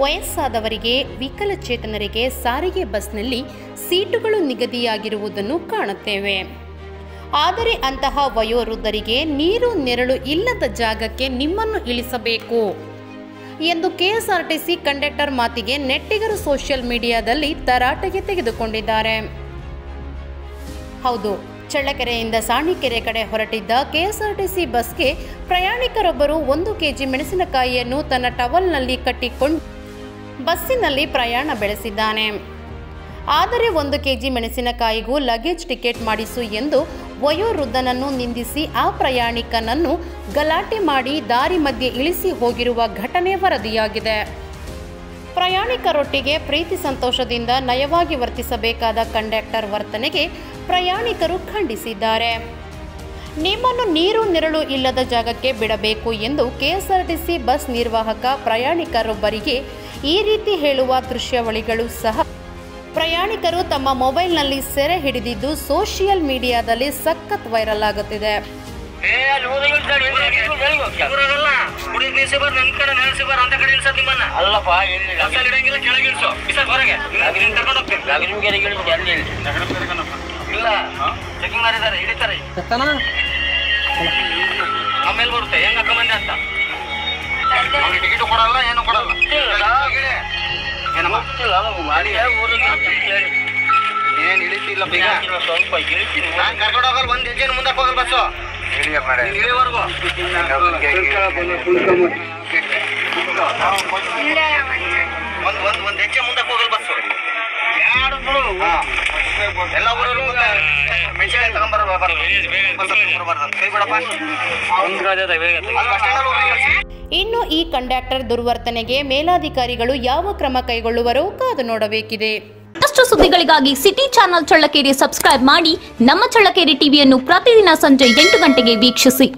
ವಯಸ್ಸಾದವರಿಗೆ, ವಿಕಲಚೇತನರಿಗೆ ಸಾರಿಗೆ ಬಸ್ನಲ್ಲಿ ಸೀಟುಗಳು ನಿಗದಿಯಾಗಿರುವುದನ್ನು ಕಾಣುತ್ತೇವೆ. ಆದರೆ ಅಂತಹ ವಯೋವೃದ್ಧರಿಗೆ ನೀರು ನೆರಳು ಇಲ್ಲದ ಜಾಗಕ್ಕೆ ನಿಮ್ಮನ್ನು ಇಳಿಸಬೇಕು ಎಂದು ಕೆಎಸ್ಆರ್ಟಿಸಿ ಕಂಡಕ್ಟರ್ ಮಾತಿಗೆ ನೆಟ್ಟಿಗರು ಸೋಷಿಯಲ್ ಮೀಡಿಯಾದಲ್ಲಿ ತರಾಟೆಗೆ ತೆಗೆದುಕೊಂಡಿದ್ದಾರೆ. ಹೌದು, ಚಳ್ಳಕೆರೆಯಿಂದ ಸಾಣಿಕೆರೆ ಕಡೆ ಹೊರಟಿದ್ದ ಕೆಎಸ್ಆರ್ಟಿಸಿ ಬಸ್ಗೆ ಪ್ರಯಾಣಿಕರೊಬ್ಬರು 1 ಕೆಜಿ ಮೆಣಸಿನಕಾಯಿಯನ್ನು ತನ್ನ ಟವಲ್ನಲ್ಲಿ ಕಟ್ಟಿಕೊಂಡು ಬಸ್ಸಿನಲ್ಲಿ ಪ್ರಯಾಣ ಬೆಳೆಸಿದ್ದಾನೆ. ಆದರೆ 1 ಕೆಜಿ ಮೆಣಸಿನಕಾಯಿಗೂ ಲಗೇಜ್ ಟಿಕೆಟ್ ಮಾಡಿಸು ಎಂದು ವಯೋವೃದ್ಧನನ್ನು ನಿಂದಿಸಿ ಆ ಪ್ರಯಾಣಿಕನನ್ನು ಗಲಾಟೆ ಮಾಡಿ ದಾರಿ ಮಧ್ಯೆ ಇಳಿಸಿ ಹೋಗಿರುವ ಘಟನೆ ವರದಿಯಾಗಿದೆ. ಪ್ರಯಾಣಿಕರೊಟ್ಟಿಗೆ ಪ್ರೀತಿ ಸಂತೋಷದಿಂದ ನಯವಾಗಿ ವರ್ತಿಸಬೇಕಾದ ಕಂಡಕ್ಟರ್ ವರ್ತನೆಗೆ ಪ್ರಯಾಣಿಕರು ಖಂಡಿಸಿದ್ದಾರೆ. ನಿಮ್ಮನ್ನು ನೀರು ನೆರಳು ಇಲ್ಲದ ಜಾಗಕ್ಕೆ ಬಿಡಬೇಕು ಎಂದು ಕೆಎಸ್ಆರ್ಟಿಸಿ ಬಸ್ ನಿರ್ವಾಹಕ ಪ್ರಯಾಣಿಕರೊಬ್ಬರಿಗೆ ಈ ರೀತಿ ಹೇಳುವ ದೃಶ್ಯಾವಳಿಗಳು ಸಹ ಪ್ರಯಾಣಿಕರು ತಮ್ಮ ಮೊಬೈಲ್ನಲ್ಲಿ ಸೆರೆ ಹಿಡಿದಿದ್ದು ಸೋಷಿಯಲ್ ಮೀಡಿಯಾದಲ್ಲಿ ಸಖತ್ ವೈರಲ್ ಆಗುತ್ತಿದೆ. ಆಮೇಲೆ ಬರುತ್ತೆ ಹೆಂಗ ಮಂದಿ ಅಂತ ಟಿಕೆಟ್ ಕೊಡಲ್ಲ, ಏನು ಕೊಡಲ್ಲ. ಏನ್ ಇಳಿತಿಲ್ಲ ಬೇಗ, ನಾನು ಕರ್ಕೊಂಡು ಹೋಗಲ್ಲ. 1 ಹೆಜ್ಜೆ ಮುಂದಕ್ಕೆ ಹೋಗಲ್ಲ ಬಸ್ಸು ಇಳಿವರೆಗೂ. ಒಂದ್ ಹೆಜ್ಜೆ ಮುಂದಕ್ಕೆ ಹೋಗಲ್ಲ ಬಸ್ಸು. ಎಲ್ಲ ಊರಲ್ಲೂ ಮೆಣಸಿನಕಾಯಿ ತಗೊಂಡ್ಬರ್ಬಾರ್ದು, ಕೈ ಬಿಡಪ್ಪ. ಇನ್ನು ಈ ಕಂಡಕ್ಟರ್ ದುರ್ವರ್ತನೆಗೆ ಮೇಲಾಧಿಕಾರಿಗಳು ಯಾವ ಕ್ರಮ ಕೈಗೊಳ್ಳುವರೋ ಕಾದು ನೋಡಬೇಕಿದೆ. ಮತ್ತಷ್ಟು ಸುದ್ದಿಗಳಿಗಾಗಿ ಸಿಟಿ ಚಾನೆಲ್ ಚಳ್ಳಕೆರೆ ಸಬ್ಸ್ಕ್ರೈಬ್ ಮಾಡಿ. ನಮ್ಮ ಚಳ್ಳಕೆರೆ ಟಿವಿಯನ್ನು ಪ್ರತಿದಿನ ಸಂಜೆ 8 ಗಂಟೆಗೆ ವೀಕ್ಷಿಸಿ.